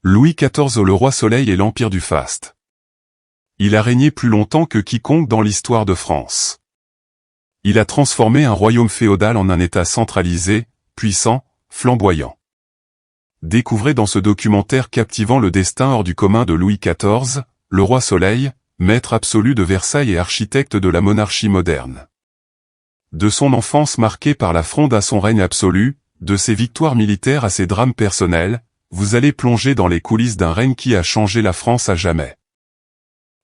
Louis XIV le roi Soleil et l'empire du faste. Il a régné plus longtemps que quiconque dans l'histoire de France. Il a transformé un royaume féodal en un État centralisé, puissant, flamboyant. Découvrez dans ce documentaire captivant le destin hors du commun de Louis XIV, le roi Soleil, maître absolu de Versailles et architecte de la monarchie moderne. De son enfance marquée par la fronde à son règne absolu, de ses victoires militaires à ses drames personnels, vous allez plonger dans les coulisses d'un règne qui a changé la France à jamais.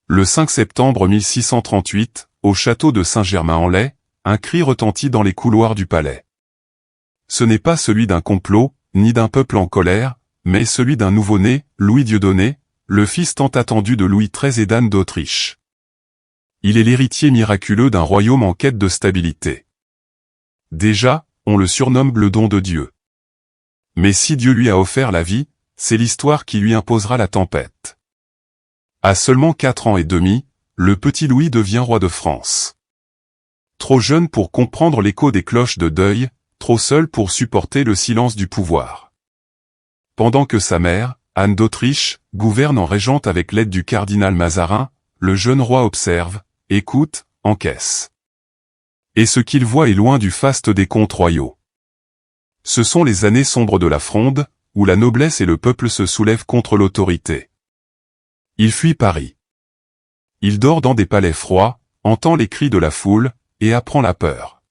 Le 5 septembre 1638, au château de Saint-Germain-en-Laye, un cri retentit dans les couloirs du palais. Ce n'est pas celui d'un complot, ni d'un peuple en colère, mais celui d'un nouveau-né, Louis Dieudonné, le fils tant attendu de Louis XIII et d'Anne d'Autriche. Il est l'héritier miraculeux d'un royaume en quête de stabilité. Déjà, on le surnomme le don de Dieu. Mais si Dieu lui a offert la vie, c'est l'histoire qui lui imposera la tempête. À seulement 4 ans et demi, le petit Louis devient roi de France. Trop jeune pour comprendre l'écho des cloches de deuil, trop seul pour supporter le silence du pouvoir. Pendant que sa mère, Anne d'Autriche, gouverne en régente avec l'aide du cardinal Mazarin, le jeune roi observe, écoute, encaisse. Et ce qu'il voit est loin du faste des contes royaux. Ce sont les années sombres de la Fronde, où la noblesse et le peuple se soulèvent contre l'autorité. Il fuit Paris. Il dort dans des palais froids, entend les cris de la foule, et apprend la peur.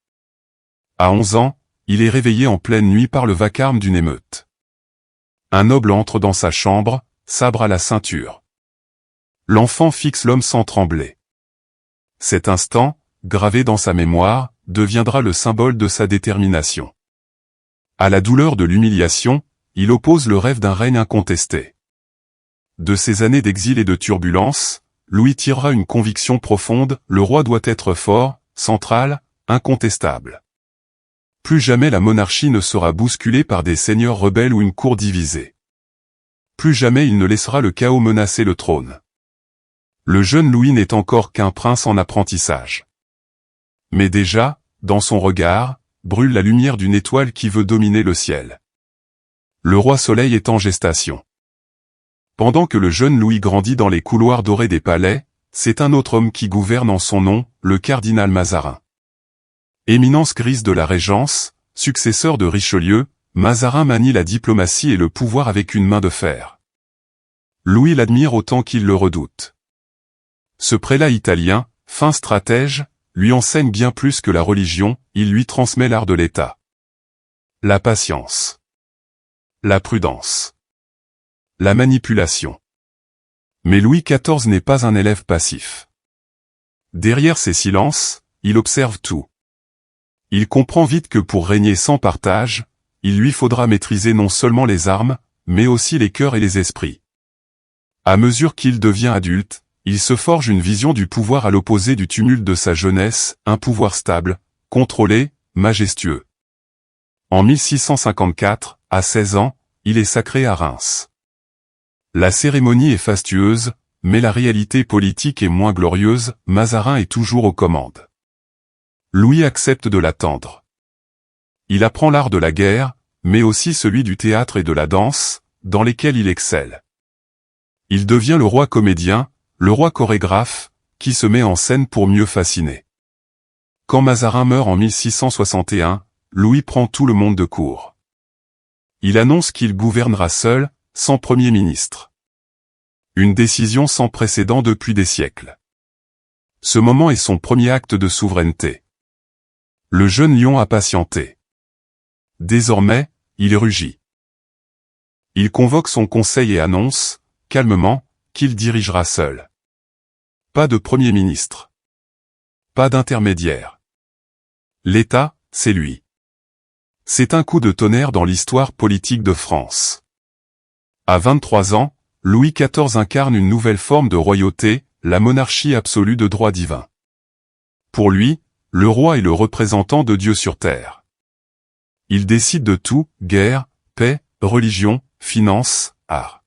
À 11 ans, il est réveillé en pleine nuit par le vacarme d'une émeute. Un noble entre dans sa chambre, sabre à la ceinture. L'enfant fixe l'homme sans trembler. Cet instant, gravé dans sa mémoire, deviendra le symbole de sa détermination. À la douleur de l'humiliation, il oppose le rêve d'un règne incontesté. De ces années d'exil et de turbulence, Louis tirera une conviction profonde, le roi doit être fort, central, incontestable. Plus jamais la monarchie ne sera bousculée par des seigneurs rebelles ou une cour divisée. Plus jamais il ne laissera le chaos menacer le trône. Le jeune Louis n'est encore qu'un prince en apprentissage. Mais déjà, dans son regard, brûle la lumière d'une étoile qui veut dominer le ciel. Le roi Soleil est en gestation. Pendant que le jeune Louis grandit dans les couloirs dorés des palais, c'est un autre homme qui gouverne en son nom, le cardinal Mazarin. Éminence grise de la Régence, successeur de Richelieu, Mazarin manie la diplomatie et le pouvoir avec une main de fer. Louis l'admire autant qu'il le redoute. Ce prélat italien, fin stratège, lui enseigne bien plus que la religion, il lui transmet l'art de l'État. La patience. La prudence. La manipulation. Mais Louis XIV n'est pas un élève passif. Derrière ses silences, il observe tout. Il comprend vite que pour régner sans partage, il lui faudra maîtriser non seulement les armes, mais aussi les cœurs et les esprits. À mesure qu'il devient adulte, il se forge une vision du pouvoir à l'opposé du tumulte de sa jeunesse, un pouvoir stable, contrôlé, majestueux. En 1654, à 16 ans, il est sacré à Reims. La cérémonie est fastueuse, mais la réalité politique est moins glorieuse, Mazarin est toujours aux commandes. Louis accepte de l'attendre. Il apprend l'art de la guerre, mais aussi celui du théâtre et de la danse, dans lesquels il excelle. Il devient le roi comédien, le roi chorégraphe, qui se met en scène pour mieux fasciner. Quand Mazarin meurt en 1661, Louis prend tout le monde de court. Il annonce qu'il gouvernera seul, sans premier ministre. Une décision sans précédent depuis des siècles. Ce moment est son premier acte de souveraineté. Le jeune lion a patienté. Désormais, il rugit. Il convoque son conseil et annonce, calmement, qu'il dirigera seul. Pas de premier ministre. Pas d'intermédiaire. L'État, c'est lui. C'est un coup de tonnerre dans l'histoire politique de France. À 23 ans, Louis XIV incarne une nouvelle forme de royauté, la monarchie absolue de droit divin. Pour lui, le roi est le représentant de Dieu sur terre. Il décide de tout, guerre, paix, religion, finance, art.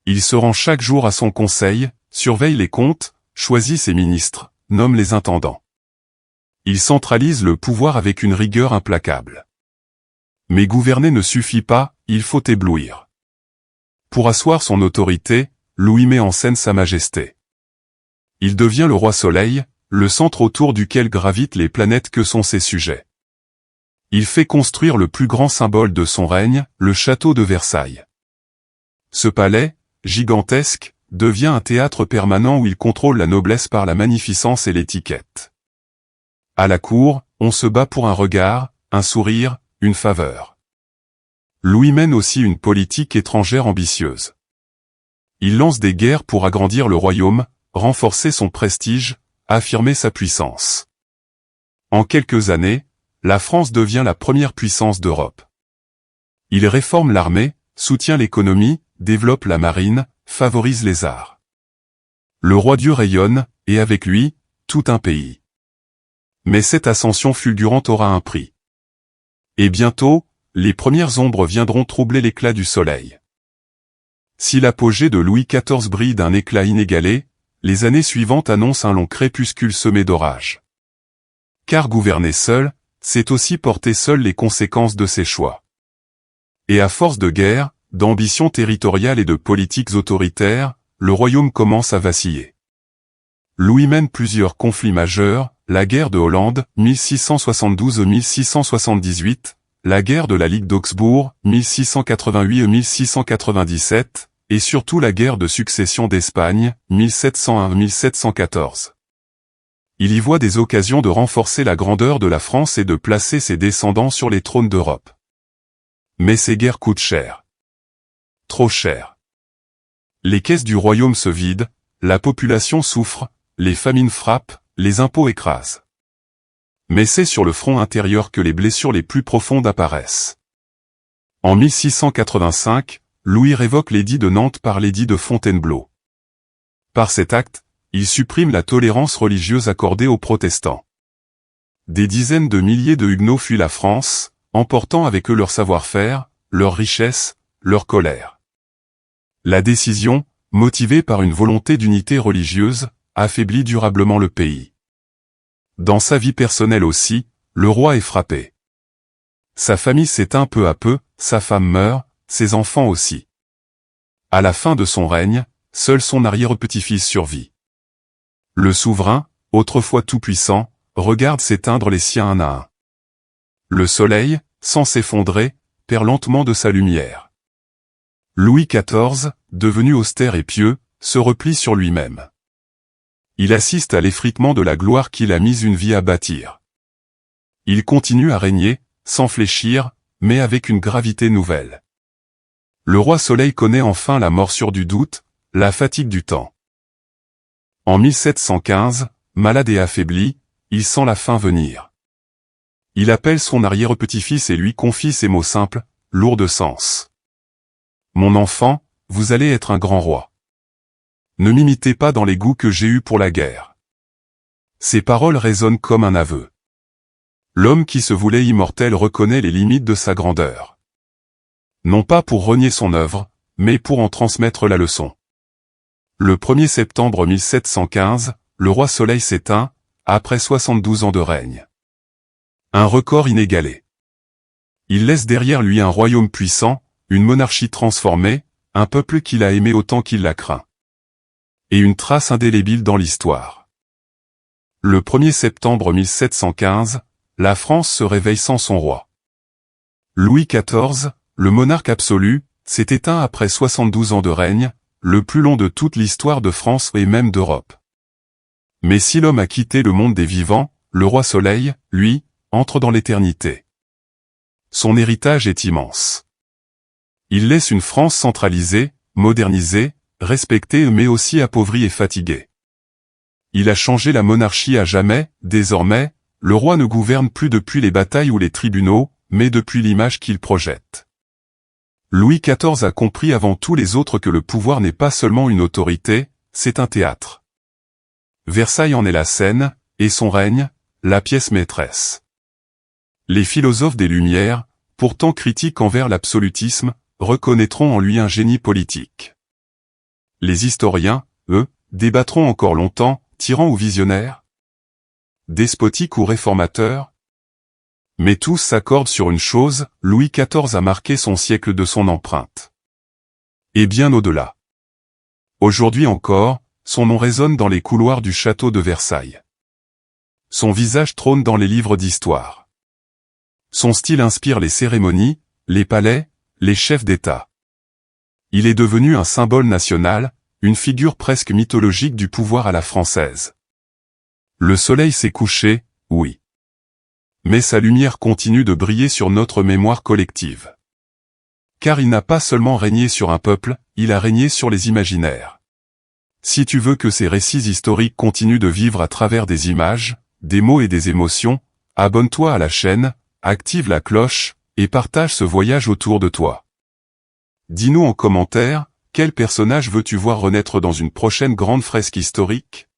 Il se rend chaque jour à son conseil, surveille les comptes, choisit ses ministres, nomme les intendants. Il centralise le pouvoir avec une rigueur implacable. Mais gouverner ne suffit pas, il faut éblouir. Pour asseoir son autorité, Louis met en scène sa majesté. Il devient le roi Soleil, le centre autour duquel gravitent les planètes que sont ses sujets. Il fait construire le plus grand symbole de son règne, le château de Versailles. Ce palais, gigantesque, devient un théâtre permanent où il contrôle la noblesse par la magnificence et l'étiquette. À la cour, on se bat pour un regard, un sourire, une faveur. Louis mène aussi une politique étrangère ambitieuse. Il lance des guerres pour agrandir le royaume, renforcer son prestige, affirmer sa puissance. En quelques années, la France devient la première puissance d'Europe. Il réforme l'armée, soutient l'économie, développe la marine, favorise les arts. Le roi-dieu rayonne, et avec lui, tout un pays. Mais cette ascension fulgurante aura un prix. Et bientôt, les premières ombres viendront troubler l'éclat du soleil. Si l'apogée de Louis XIV brille d'un éclat inégalé, les années suivantes annoncent un long crépuscule semé d'orages. Car gouverner seul, c'est aussi porter seul les conséquences de ses choix. Et à force de guerre, d'ambition territoriale et de politiques autoritaires, le royaume commence à vaciller. Louis mène plusieurs conflits majeurs, la guerre de Hollande, 1672-1678, la guerre de la Ligue d'Augsbourg, 1688-1697, et surtout la guerre de succession d'Espagne, 1701-1714. Il y voit des occasions de renforcer la grandeur de la France et de placer ses descendants sur les trônes d'Europe. Mais ces guerres coûtent cher. Trop cher. Les caisses du royaume se vident, la population souffre, les famines frappent, les impôts écrasent. Mais c'est sur le front intérieur que les blessures les plus profondes apparaissent. En 1685, Louis révoque l'édit de Nantes par l'édit de Fontainebleau. Par cet acte, il supprime la tolérance religieuse accordée aux protestants. Des dizaines de milliers de Huguenots fuient la France, emportant avec eux leur savoir-faire, leur richesse, leur colère. La décision, motivée par une volonté d'unité religieuse, affaiblit durablement le pays. Dans sa vie personnelle aussi, le roi est frappé. Sa famille s'éteint peu à peu, sa femme meurt, ses enfants aussi. À la fin de son règne, seul son arrière-petit-fils survit. Le souverain, autrefois tout-puissant, regarde s'éteindre les siens un à un. Le soleil, sans s'effondrer, perd lentement de sa lumière. Louis XIV, devenu austère et pieux, se replie sur lui-même. Il assiste à l'effritement de la gloire qu'il a mis une vie à bâtir. Il continue à régner, sans fléchir, mais avec une gravité nouvelle. Le roi Soleil connaît enfin la morsure du doute, la fatigue du temps. En 1715, malade et affaibli, il sent la fin venir. Il appelle son arrière-petit-fils et lui confie ces mots simples, lourds de sens. « Mon enfant, vous allez être un grand roi. Ne m'imitez pas dans les goûts que j'ai eus pour la guerre. » Ces paroles résonnent comme un aveu. L'homme qui se voulait immortel reconnaît les limites de sa grandeur. Non pas pour renier son œuvre, mais pour en transmettre la leçon. Le 1er septembre 1715, le roi Soleil s'éteint, après 72 ans de règne. Un record inégalé. Il laisse derrière lui un royaume puissant, une monarchie transformée, un peuple qu'il a aimé autant qu'il l'a craint. Et une trace indélébile dans l'histoire. Le 1er septembre 1715, la France se réveille sans son roi. Louis XIV, le monarque absolu, s'est éteint après 72 ans de règne, le plus long de toute l'histoire de France et même d'Europe. Mais si l'homme a quitté le monde des vivants, le roi Soleil, lui, entre dans l'éternité. Son héritage est immense. Il laisse une France centralisée, modernisée, respectée mais aussi appauvrie et fatiguée. Il a changé la monarchie à jamais, désormais, le roi ne gouverne plus depuis les batailles ou les tribunaux, mais depuis l'image qu'il projette. Louis XIV a compris avant tous les autres que le pouvoir n'est pas seulement une autorité, c'est un théâtre. Versailles en est la scène, et son règne, la pièce maîtresse. Les philosophes des Lumières, pourtant critiques envers l'absolutisme, reconnaîtront en lui un génie politique. Les historiens, eux, débattront encore longtemps, tyran ou visionnaire, despotique ou réformateur. Mais tous s'accordent sur une chose, Louis XIV a marqué son siècle de son empreinte. Et bien au-delà. Aujourd'hui encore, son nom résonne dans les couloirs du château de Versailles. Son visage trône dans les livres d'histoire. Son style inspire les cérémonies, les palais, les chefs d'État. Il est devenu un symbole national, une figure presque mythologique du pouvoir à la française. Le soleil s'est couché, oui. Mais sa lumière continue de briller sur notre mémoire collective. Car il n'a pas seulement régné sur un peuple, il a régné sur les imaginaires. Si tu veux que ces récits historiques continuent de vivre à travers des images, des mots et des émotions, abonne-toi à la chaîne, active la cloche, et partage ce voyage autour de toi. Dis-nous en commentaire, quel personnage veux-tu voir renaître dans une prochaine grande fresque historique ?